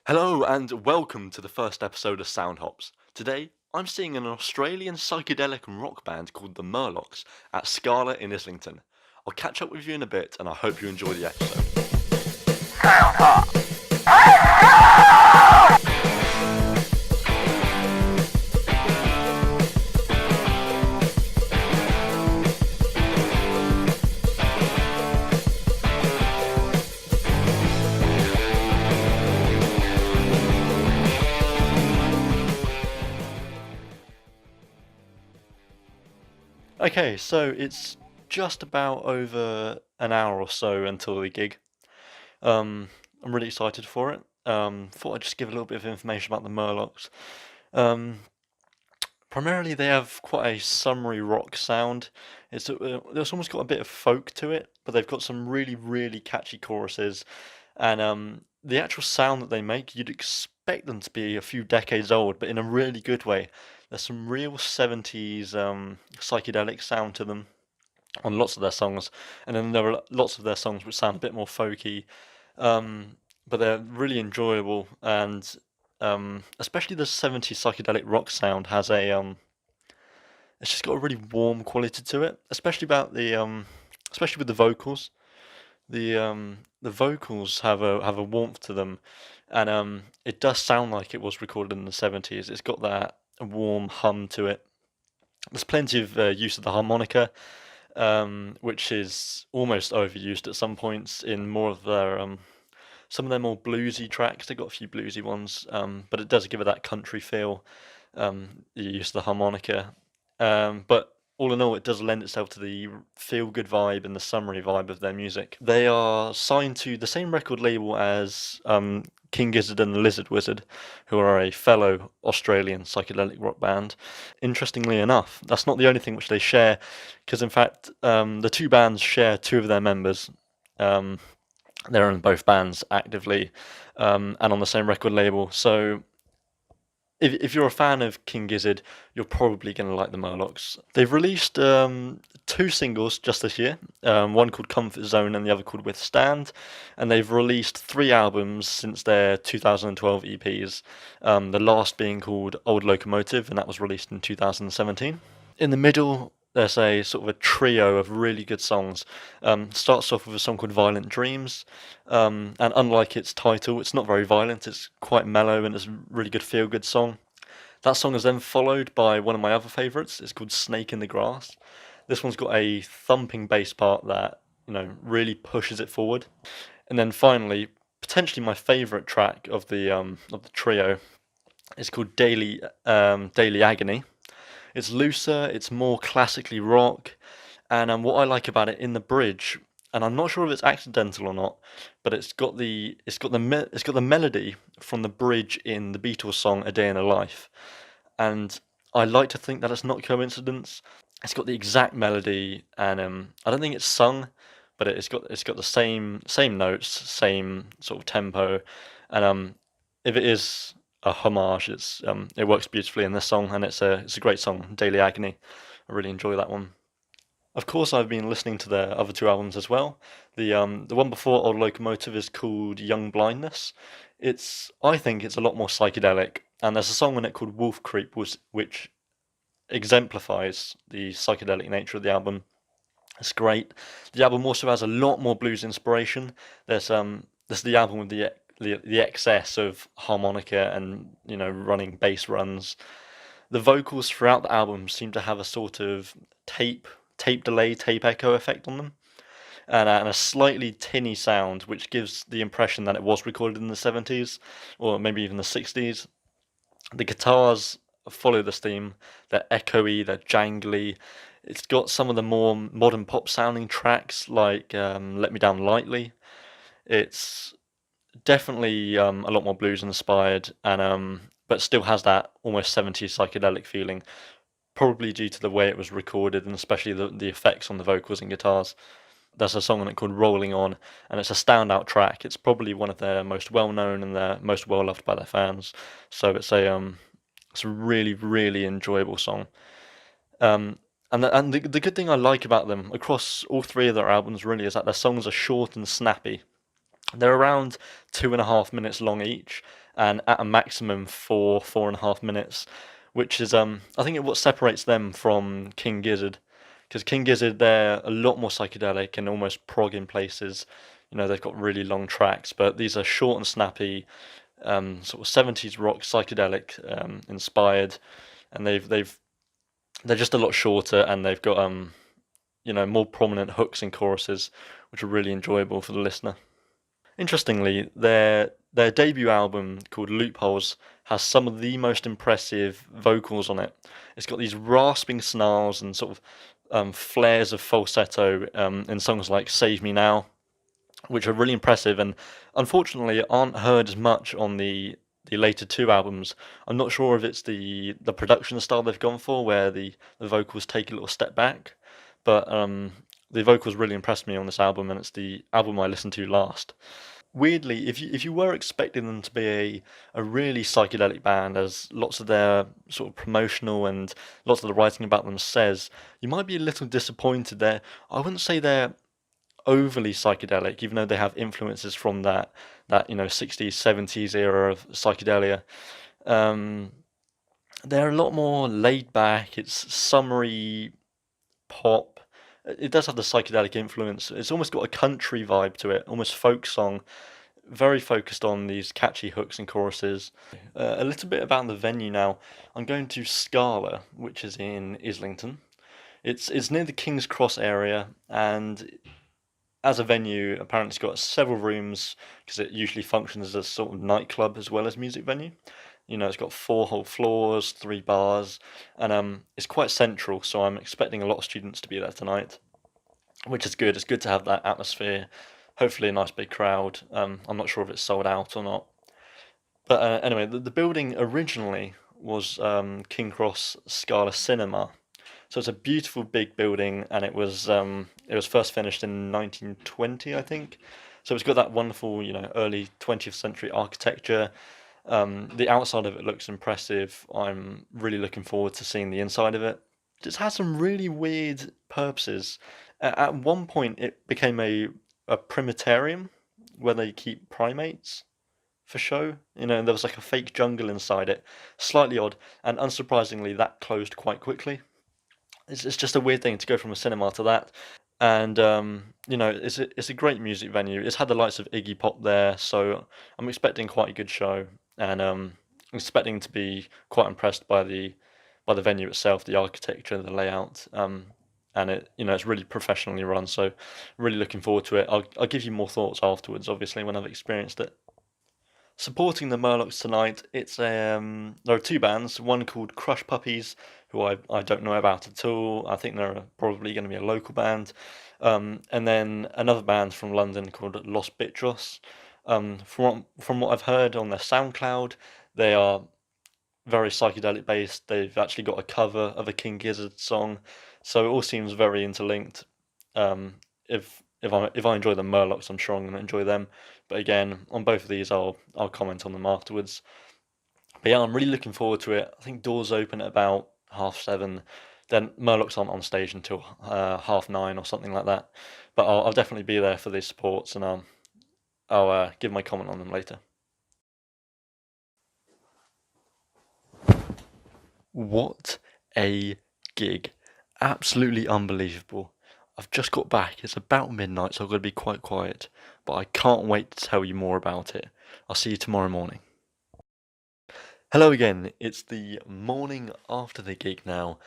Hello and welcome to the first episode of SoundHops. Today, I'm seeing an Australian psychedelic rock band called the Murlocs at Scala in Islington. I'll catch up with you in a bit and I hope you enjoy the episode. Okay, so it's just about over an hour or so until the gig. I'm really excited for it. Thought I'd just give a little bit of information about the Murlocs. Um, Primarily, they have quite a summery rock sound. It's almost got a bit of folk to it, but they've got some really, really catchy choruses. And the actual sound that they make, you'd expect them to be a few decades old, but in a really good way. There's some real 70s psychedelic sound to them on lots of their songs, and then there are lots of their songs which sound a bit more folky, but they're really enjoyable. And especially the 70s psychedelic rock sound has it's just got a really warm quality to it, especially with the vocals. The vocals have a warmth to them, and it does sound like it was recorded in the 70s. It's got that warm hum to it. There's plenty of use of the harmonica, which is almost overused at some points in more of their some of their more bluesy tracks. They've got a few bluesy ones, but it does give it that country feel. The use of the harmonica, but all in all, it does lend itself to the feel-good vibe and the summery vibe of their music. They are signed to the same record label as King Gizzard and the Lizard Wizard, who are a fellow Australian psychedelic rock band. Interestingly enough, that's not the only thing which they share, because in fact, the two bands share two of their members. They're in both bands actively, and on the same record label. So if you're a fan of King Gizzard, you're probably going to like the Murlocs. They've released two singles just this year, one called Comfort Zone and the other called Withstand, and they've released three albums since their 2012 EPs, the last being called Old Locomotive, and that was released in 2017. In the middle, there's a sort of a trio of really good songs. Starts off with a song called Violent Dreams, and unlike its title, it's not very violent, it's quite mellow and it's a really good feel-good song. That song is then followed by one of my other favourites, it's called Snake in the Grass. This one's got a thumping bass part that, really pushes it forward. And then finally, potentially my favourite track of the trio is called Daily Agony. It's looser, it's more classically rock, and what I like about it in the bridge, and I'm not sure if it's accidental or not, but it's got the melody from the bridge in the Beatles song A Day in a Life, and I like to think that it's not coincidence. It's got the exact melody, and I don't think it's sung, but it's got the same notes, same sort of tempo, and if it is a homage, it works beautifully in this song, and it's a great song, Daily Agony. I really enjoy that one. Of course, I've been listening to their other two albums as well. The one before Old Locomotive is called Young Blindness. I think it's a lot more psychedelic, and there's a song on it called Wolf Creep, which exemplifies the psychedelic nature of the album. It's great. The album also has a lot more blues inspiration. There's the album with the excess of harmonica and running bass runs. The vocals throughout the album seem to have a sort of tape delay, tape echo effect on them, and a slightly tinny sound, which gives the impression that it was recorded in the 70s or maybe even the 60s. The guitars follow this theme. They're echoey, they're jangly. It's got some of the more modern pop sounding tracks like Let Me Down Lightly. It's definitely a lot more blues inspired, and but still has that almost 70s psychedelic feeling, probably due to the way it was recorded and especially the effects on the vocals and guitars. There's a song on it called Rolling On, and it's a standout track. It's probably one of their most well known and their most well loved by their fans. So it's a really, really enjoyable song. And the good thing I like about them across all three of their albums really is that their songs are short and snappy. They're around 2.5 minutes long each, and at a maximum 4.5 minutes, which is I think what separates them from King Gizzard, because King Gizzard they're a lot more psychedelic and almost prog in places. They've got really long tracks, but these are short and snappy, sort of 70s rock psychedelic inspired, and they're just a lot shorter, and they've got more prominent hooks and choruses, which are really enjoyable for the listener. Interestingly, their debut album called Loopholes has some of the most impressive vocals on it. It's got these rasping snarls and sort of flares of falsetto in songs like Save Me Now, which are really impressive and unfortunately aren't heard as much on the later two albums. I'm not sure if it's the production style they've gone for, where the vocals take a little step back, but the vocals really impressed me on this album, and it's the album I listened to last. Weirdly, if you were expecting them to be a really psychedelic band, as lots of their sort of promotional and lots of the writing about them says, you might be a little disappointed there. I wouldn't say they're overly psychedelic, even though they have influences from that 60s, 70s era of psychedelia. Um, they're a lot more laid back. It's summery pop. It does have the psychedelic influence. It's almost got a country vibe to it, almost folk song, very focused on these catchy hooks and choruses. A little bit about the venue now. I'm going to Scala, which is in Islington. It's near the King's Cross area, and as a venue, apparently it's got several rooms because it usually functions as a sort of nightclub as well as music venue. It's got four whole floors, three bars, and it's quite central, so I'm expecting a lot of students to be there tonight, which is good. It's good to have that atmosphere. Hopefully, a nice big crowd. I'm not sure if it's sold out or not. But anyway, the building originally was King Cross Scala Cinema. So it's a beautiful big building, and it was first finished in 1920, I think. So it's got that wonderful, early 20th century architecture. The outside of it looks impressive. I'm really looking forward to seeing the inside of it. It just has some really weird purposes. At one point, it became a primatarium where they keep primates for show. And there was like a fake jungle inside it. Slightly odd, and unsurprisingly, that closed quite quickly. It's just a weird thing to go from a cinema to that. And it's a great music venue. It's had the likes of Iggy Pop there, so I'm expecting quite a good show, and I'm expecting to be quite impressed by the venue itself, the architecture, the layout, and it's really professionally run. So really looking forward to it. I'll give you more thoughts afterwards, obviously, when I've experienced it. Supporting the Murlocs tonight, there are two bands, one called Crush Puppies, who I don't know about at all. I think they're probably going to be a local band. And then another band from London called Los Bitros. From what I've heard on their SoundCloud, they are very psychedelic based. They've actually got a cover of a King Gizzard song, so it all seems very interlinked. If I enjoy the Murlocs, I'm sure I'm going to enjoy them. But again, on both of these, I'll comment on them afterwards. But yeah, I'm really looking forward to it. I think doors open at about 7:30. Then Murlocs aren't on stage until 9:30 or something like that. But I'll definitely be there for these supports, and I'll give my comment on them later. What a gig! Absolutely unbelievable. I've just got back. It's about midnight, so I've got to be quite quiet. But I can't wait to tell you more about it. I'll see you tomorrow morning. Hello again. It's the morning after the gig now,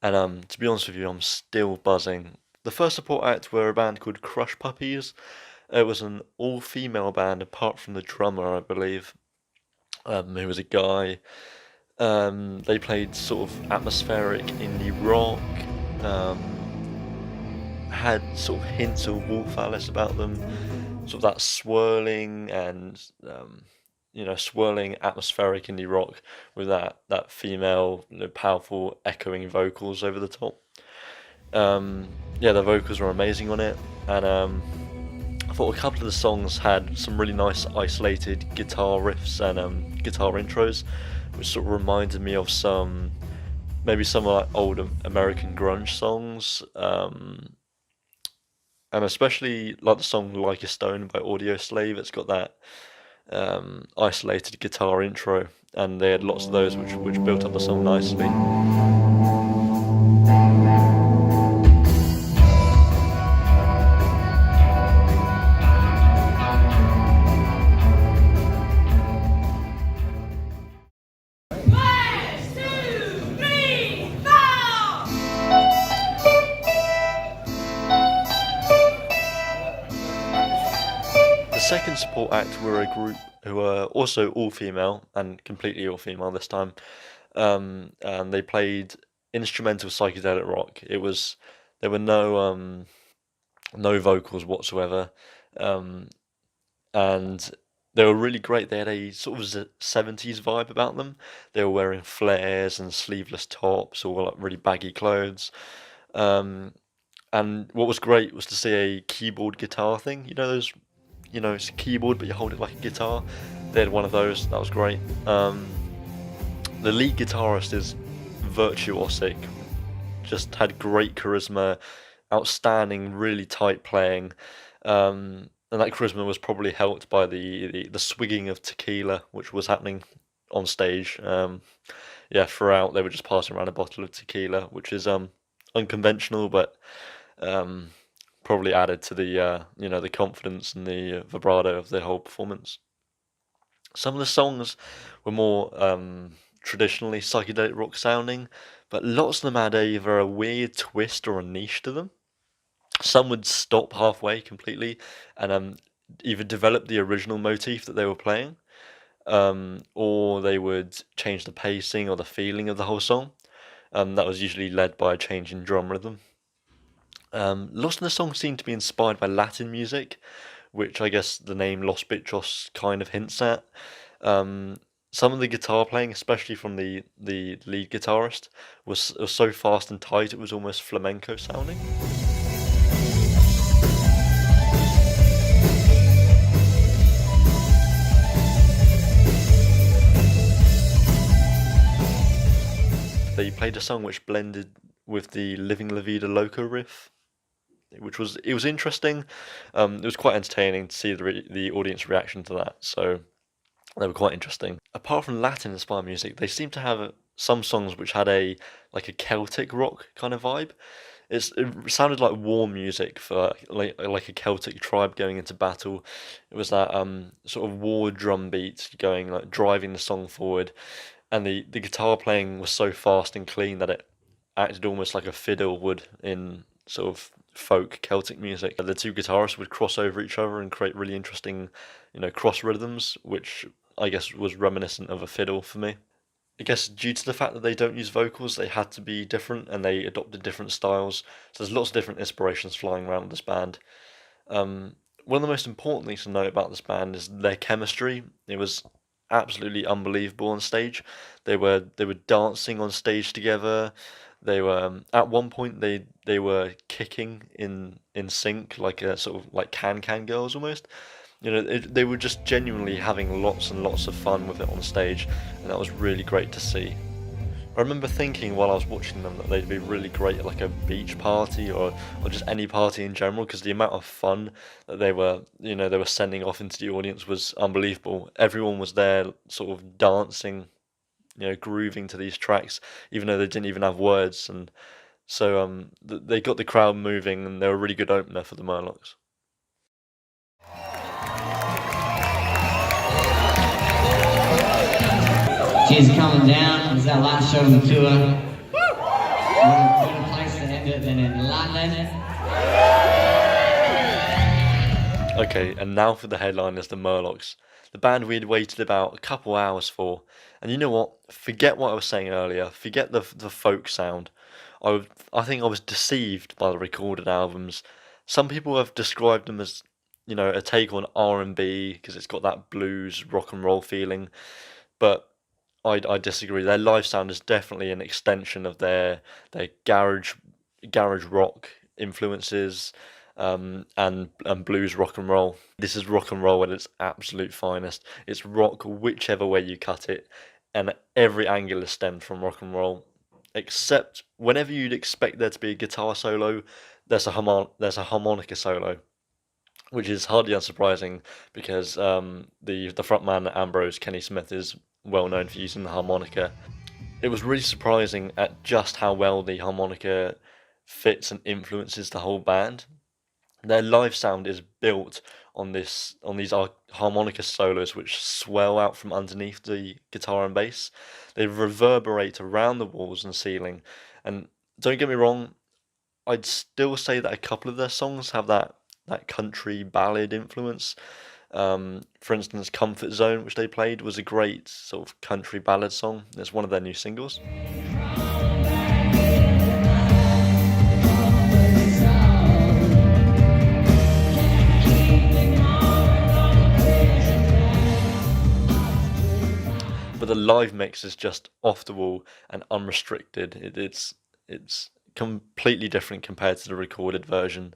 and to be honest with you, I'm still buzzing. The first support act were a band called Crush Puppies. It was an all-female band, apart from the drummer, I believe, who was a guy. They played sort of atmospheric indie rock. Had sort of hints of Wolf Alice about them, sort of that swirling and swirling atmospheric indie rock with that female, powerful echoing vocals over the top. Yeah, the vocals were amazing on it, and I thought a couple of the songs had some really nice isolated guitar riffs and guitar intros, which sort of reminded me of maybe some like old American grunge songs. and especially like the song "Like a Stone" by Audio Slave. It's got that isolated guitar intro, and they had lots of those which built up the song nicely. The second support act were a group who were also all female and completely all female this time, and they played instrumental psychedelic rock. There were no vocals whatsoever, um, and they were really great. They had a sort of 70s vibe about them. They were wearing flares and sleeveless tops, or like really baggy clothes. Um, and what was great was to see a keyboard guitar thing. You know those, it's a keyboard, but you hold it like a guitar. They had one of those. That was great. The lead guitarist is virtuosic. Just had great charisma, outstanding, really tight playing. And that charisma was probably helped by the swigging of tequila, which was happening on stage. Yeah, throughout they were just passing around a bottle of tequila, which is unconventional, but probably added to the the confidence and the vibrato of the whole performance. Some of the songs were more traditionally psychedelic rock sounding, but lots of them had either a weird twist or a niche to them. Some would stop halfway completely and either develop the original motif that they were playing, or they would change the pacing or the feeling of the whole song. That was usually led by a change in drum rhythm. Lots of the songs seemed to be inspired by Latin music, which I guess the name Los Bichos kind of hints at. Some of the guitar playing, especially from the lead guitarist, was so fast and tight it was almost flamenco sounding. They played a song which blended with the Living La Vida Loca riff, which was interesting. It was quite entertaining to see the audience reaction to that, so they were quite interesting. Apart from Latin-inspired music, they seem to have some songs which had a Celtic rock kind of vibe. It sounded like war music for like a Celtic tribe going into battle. It was that sort of war drum beat going like driving the song forward, and the guitar playing was so fast and clean that it acted almost like a fiddle would in sort of folk Celtic music. The two guitarists would cross over each other and create really interesting, cross rhythms, which I guess was reminiscent of a fiddle for me. I guess due to the fact that they don't use vocals, they had to be different and they adopted different styles. So there's lots of different inspirations flying around with this band. One of the most important things to note about this band is their chemistry. It was absolutely unbelievable on stage. They were dancing on stage together. They were at one point they were kicking in sync like a sort of like Can Girls almost. They were just genuinely having lots and lots of fun with it on stage, and that was really great to see. I remember thinking while I was watching them that they'd be really great at like a beach party or just any party in general, because the amount of fun that they were sending off into the audience was unbelievable. Everyone was there sort of dancing, grooving to these tracks, even though they didn't even have words, and so they got the crowd moving, and they were a really good opener for the Murlocs. She's coming down. It's our last show of the tour. What a place to end it than in London. Okay, and now for the headliners, the Murlocs. The band we had waited about a couple hours for. And you know what? Forget what I was saying earlier. Forget the folk sound. I think I was deceived by the recorded albums. Some people have described them as, a take on R&B because it's got that blues rock and roll feeling. But I disagree. Their live sound is definitely an extension of their garage rock influences, and blues rock and roll. This is rock and roll at its absolute finest. It's rock whichever way you cut it, and every angle is stemmed from rock and roll, except whenever you'd expect there to be a guitar solo, there's a harmonica solo, which is hardly unsurprising because the frontman Ambrose Kenny Smith is well known for using the harmonica. It was really surprising at just how well the harmonica fits and influences the whole band. Their live sound is built on these harmonica solos which swell out from underneath the guitar and bass. They reverberate around the walls and ceiling, and don't get me wrong, I'd still say that a couple of their songs have that country ballad influence. For instance, Comfort Zone, which they played, was a great sort of country ballad song. It's one of their new singles. But the live mix is just off the wall and unrestricted. It's completely different compared to the recorded version.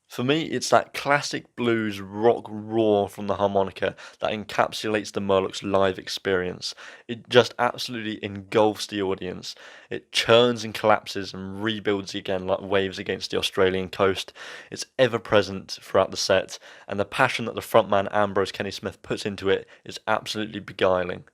For me, it's that classic blues rock roar from the harmonica that encapsulates the Murlocs live experience. It just absolutely engulfs the audience. It churns and collapses and rebuilds again like waves against the Australian coast. It's ever present throughout the set, and the passion that the frontman Ambrose Kenny Smith puts into it is absolutely beguiling.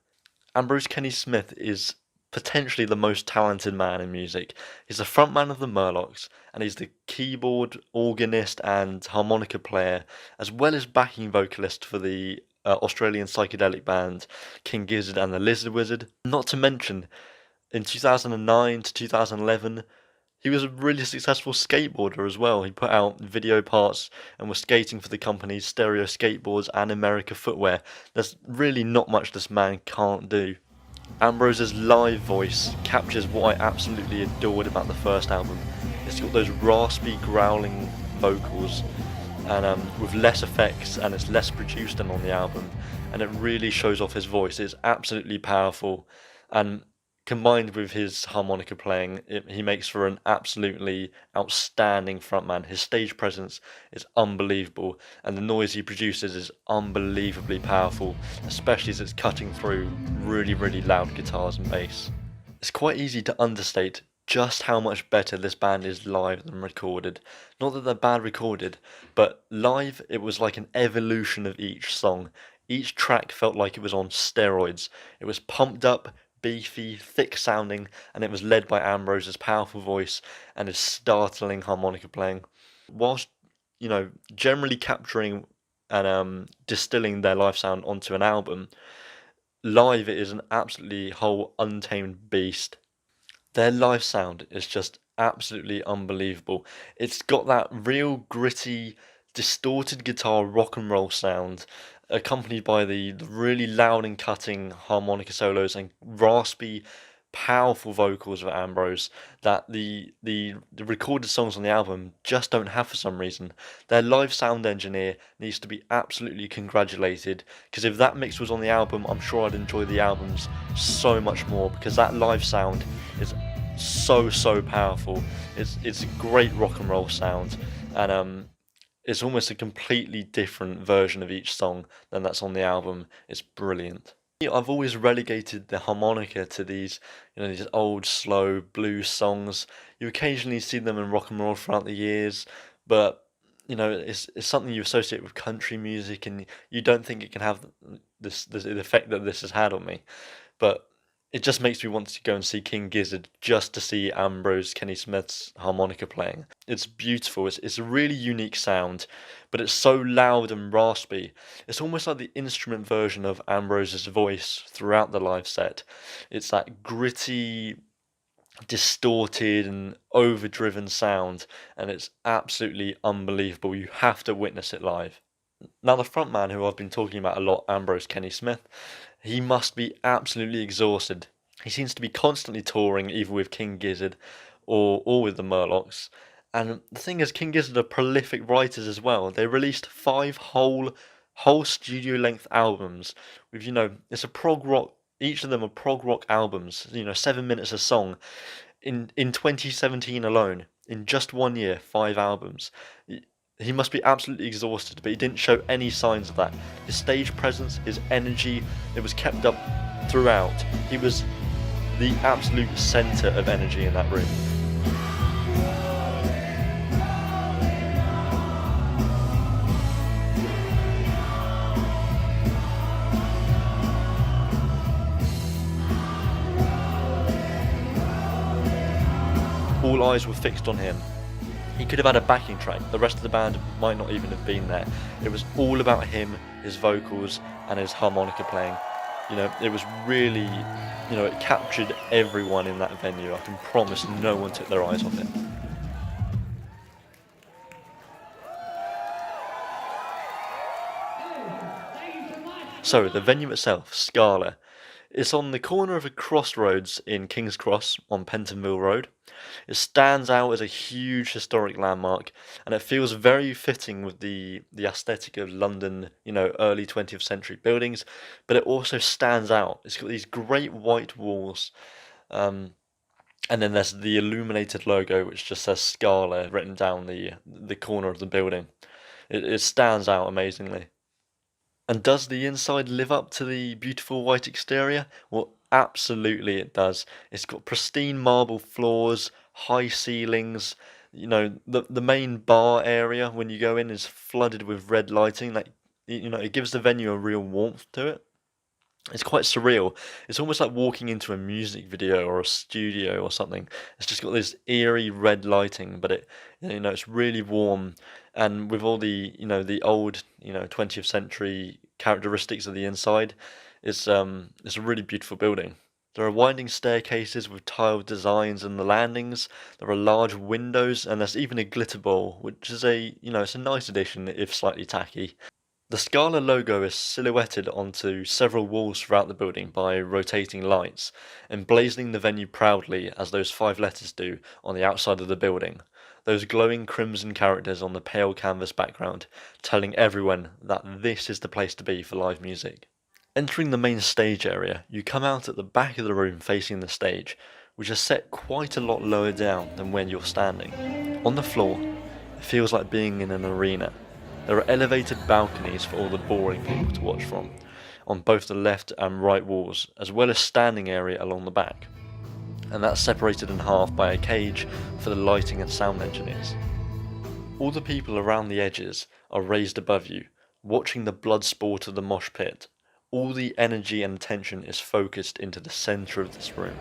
Ambrose Kenny Smith is potentially the most talented man in music. He's the frontman of the Murlocs, and he's the keyboard, organist, and harmonica player, as well as backing vocalist for the Australian psychedelic band King Gizzard and the Lizard Wizard. Not to mention, in 2009 to 2011, he was a really successful skateboarder as well. He put out video parts and was skating for the companies Stereo Skateboards and America Footwear. There's really not much this man can't do. Ambrose's live voice captures what I absolutely adored about the first album. It's got those raspy, growling vocals, and with less effects, and it's less produced than on the album, and it really shows off his voice. It's absolutely powerful, and combined with his harmonica playing, he makes for an absolutely outstanding frontman. His stage presence is unbelievable, and the noise he produces is unbelievably powerful, especially as it's cutting through really, really loud guitars and bass. It's quite easy to understate just how much better this band is live than recorded. Not that they're bad recorded, but live it was like an evolution of each song. Each track felt like it was on steroids. It was pumped up, beefy, thick sounding, and it was led by Ambrose's powerful voice and his startling harmonica playing. Whilst, generally capturing and distilling their live sound onto an album, live it is an absolutely whole untamed beast. Their live sound is just absolutely unbelievable. It's got that real gritty, distorted guitar rock and roll sound, accompanied by the really loud and cutting harmonica solos and raspy, powerful vocals of Ambrose that the recorded songs on the album just don't have for some reason. Their live sound engineer needs to be absolutely congratulated, because if that mix was on the album, I'm sure I'd enjoy the albums so much more, because that live sound is so powerful. It's a great rock and roll sound, and it's almost a completely different version of each song than that's on the album. It's brilliant. I've always relegated the harmonica to these old slow blues songs. You occasionally see them in rock and roll throughout the years, but it's something you associate with country music, and you don't think it can have the effect that this has had on me. But it just makes me want to go and see King Gizzard just to see Ambrose Kenny Smith's harmonica playing. It's beautiful. It's a really unique sound, but it's so loud and raspy. It's almost like the instrument version of Ambrose's voice throughout the live set. It's that gritty, distorted and overdriven sound, and it's absolutely unbelievable. You have to witness it live. Now, the frontman who I've been talking about a lot, Ambrose Kenny Smith, he must be absolutely exhausted. He seems to be constantly touring, either with King Gizzard or with the Murlocs. And the thing is, King Gizzard are prolific writers as well. They released 5 whole studio-length albums with, it's a prog rock. Each of them are prog rock albums. 7 minutes a song. In 2017 alone, in just 1 year, 5 albums. He must be absolutely exhausted, but he didn't show any signs of that. His stage presence, his energy, it was kept up throughout. He was the absolute centre of energy in that room. All eyes were fixed on him. He could have had a backing track, the rest of the band might not even have been there. It was all about him, his vocals, and his harmonica playing. You know, it was really, you know, it captured everyone in that venue. I can promise no one took their eyes off it. So, the venue itself, Scala, it's on the corner of a crossroads in King's Cross on Pentonville Road. It stands out as a huge historic landmark, and it feels very fitting with the aesthetic of London, you know, early 20th century buildings, but it also stands out. It's got these great white walls, and then there's the illuminated logo, which just says Scala written down the corner of the building. It stands out amazingly. And does the inside live up to the beautiful white exterior? Well, absolutely it does. It's got pristine marble floors, high ceilings. You know, the main bar area when you go in is flooded with red lighting. Like, you know, it gives the venue a real warmth to it. It's quite surreal. It's almost like walking into a music video or a studio or something. It's just got this eerie red lighting, but you know, it's really warm, and with all the, you know, the old, you know, 20th century characteristics of the inside, it's a really beautiful building. There are winding staircases with tiled designs in the landings. There are large windows, and there's even a glitter bowl, which is you know, it's a nice addition if slightly tacky. The Scala logo is silhouetted onto several walls throughout the building by rotating lights, emblazoning the venue proudly as those 5 letters do on the outside of the building, those glowing crimson characters on the pale canvas background, telling everyone that this is the place to be for live music. Entering the main stage area, you come out at the back of the room facing the stage, which is set quite a lot lower down than when you're standing. On the floor, it feels like being in an arena. There are elevated balconies for all the boring people to watch from, on both the left and right walls, as well as standing area along the back. And that's separated in half by a cage for the lighting and sound engineers. All the people around the edges are raised above you, watching the blood sport of the mosh pit. All the energy and attention is focused into the centre of this room,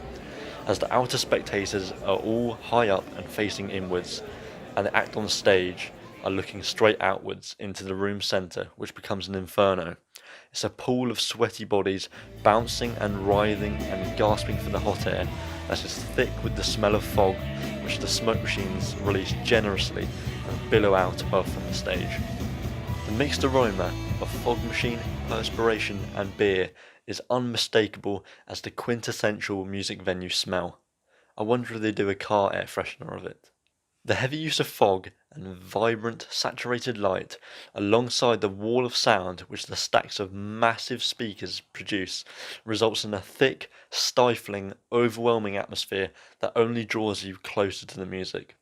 as the outer spectators are all high up and facing inwards, and the act on stage are looking straight outwards into the room centre, which becomes an inferno. It's a pool of sweaty bodies bouncing and writhing and gasping for the hot air that is thick with the smell of fog, which the smoke machines release generously and billow out above from the stage. The mixed aroma of fog machine, perspiration and beer is unmistakable as the quintessential music venue smell. I wonder if they do a car air freshener of it. The heavy use of fog and vibrant, saturated light, alongside the wall of sound which the stacks of massive speakers produce, results in a thick, stifling, overwhelming atmosphere that only draws you closer to the music.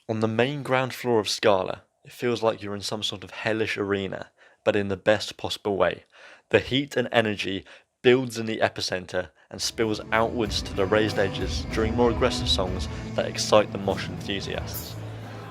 On the main ground floor of Scala, it feels like you're in some sort of hellish arena, but in the best possible way. The heat and energy builds in the epicenter and spills outwards to the raised edges during more aggressive songs that excite the mosh enthusiasts.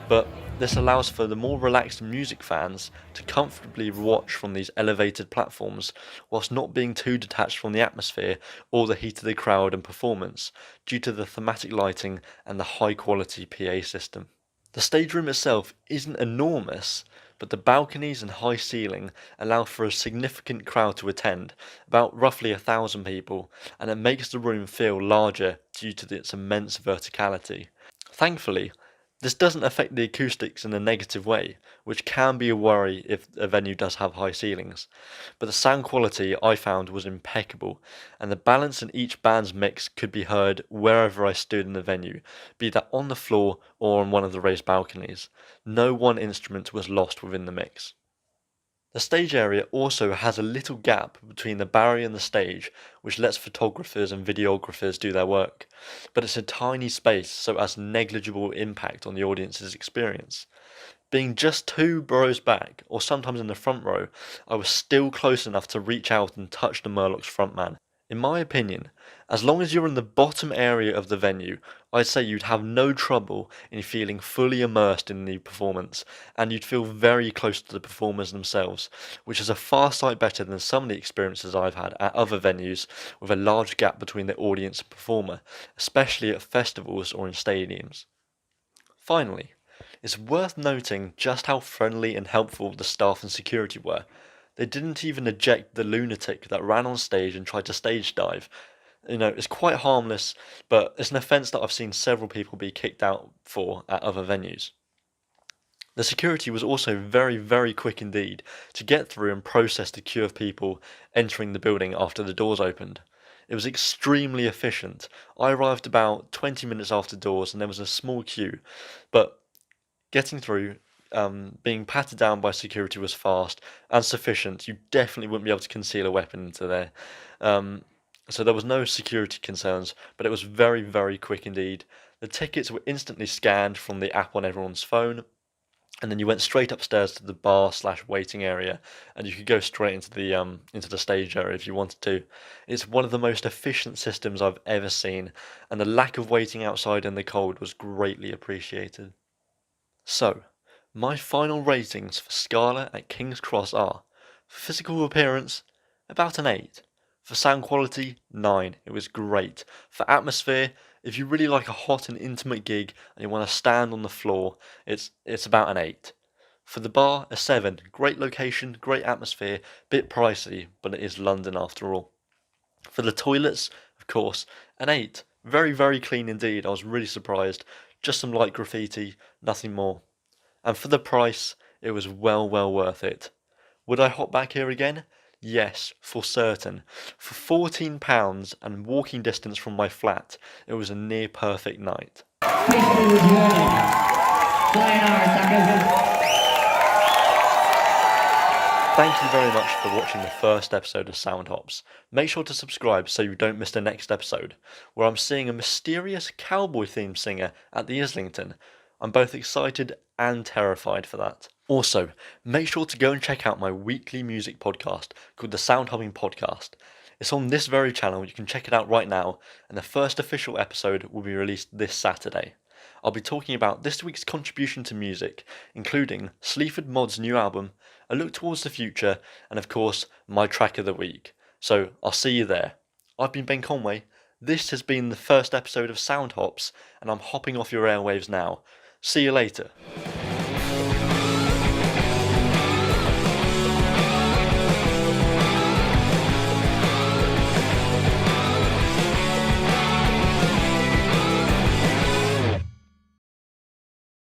But this allows for the more relaxed music fans to comfortably watch from these elevated platforms whilst not being too detached from the atmosphere or the heat of the crowd and performance due to the thematic lighting and the high quality PA system. The stage room itself isn't enormous, but the balconies and high ceiling allow for a significant crowd to attend, about roughly 1,000 people, and it makes the room feel larger due to its immense verticality. Thankfully, this doesn't affect the acoustics in a negative way, which can be a worry if a venue does have high ceilings, but the sound quality I found was impeccable, and the balance in each band's mix could be heard wherever I stood in the venue, be that on the floor or on one of the raised balconies. No one instrument was lost within the mix. The stage area also has a little gap between the barrier and the stage, which lets photographers and videographers do their work, but it's a tiny space so it has negligible impact on the audience's experience. Being just 2 rows back, or sometimes in the front row, I was still close enough to reach out and touch the Murlocs frontman. In my opinion, as long as you're in the bottom area of the venue, I'd say you'd have no trouble in feeling fully immersed in the performance, and you'd feel very close to the performers themselves, which is a far sight better than some of the experiences I've had at other venues with a large gap between the audience and performer, especially at festivals or in stadiums. Finally, it's worth noting just how friendly and helpful the staff and security were. They didn't even eject the lunatic that ran on stage and tried to stage dive. It's quite harmless, but it's an offence that I've seen several people be kicked out for at other venues. The security was also very, very quick indeed to get through and process the queue of people entering the building after the doors opened. It was extremely efficient. I arrived about 20 minutes after doors and there was a small queue, but getting through, being patted down by security was fast and sufficient. You definitely wouldn't be able to conceal a weapon into there. So there was no security concerns, but it was very, very quick indeed. The tickets were instantly scanned from the app on everyone's phone, and then you went straight upstairs to the bar/waiting area, and you could go straight into the stage area if you wanted to. It's one of the most efficient systems I've ever seen, and the lack of waiting outside in the cold was greatly appreciated. So, my final ratings for Scala at King's Cross are: for physical appearance, about an 8. For sound quality, 9. It was great. For atmosphere, if you really like a hot and intimate gig and you want to stand on the floor, it's about an 8. For the bar, a 7. Great location, great atmosphere, bit pricey, but it is London after all. For the toilets, of course, an 8. Very, very clean indeed. I was really surprised. Just some light graffiti, nothing more. And for the price, it was well, well worth it. Would I hop back here again? Yes, for certain. For £14 and walking distance from my flat, it was a near perfect night. Thank you very much for watching the first episode of SoundHops. Make sure to subscribe so you don't miss the next episode, where I'm seeing a mysterious cowboy-themed singer at the Islington. I'm both excited and terrified for that. Also, make sure to go and check out my weekly music podcast called the SoundHopping Podcast. It's on this very channel, you can check it out right now, and the first official episode will be released this Saturday. I'll be talking about this week's contribution to music, including Sleaford Mod's new album, a look towards the future, and of course, my track of the week. So, I'll see you there. I've been Ben Conway, this has been the first episode of SoundHops, and I'm hopping off your airwaves now. See you later.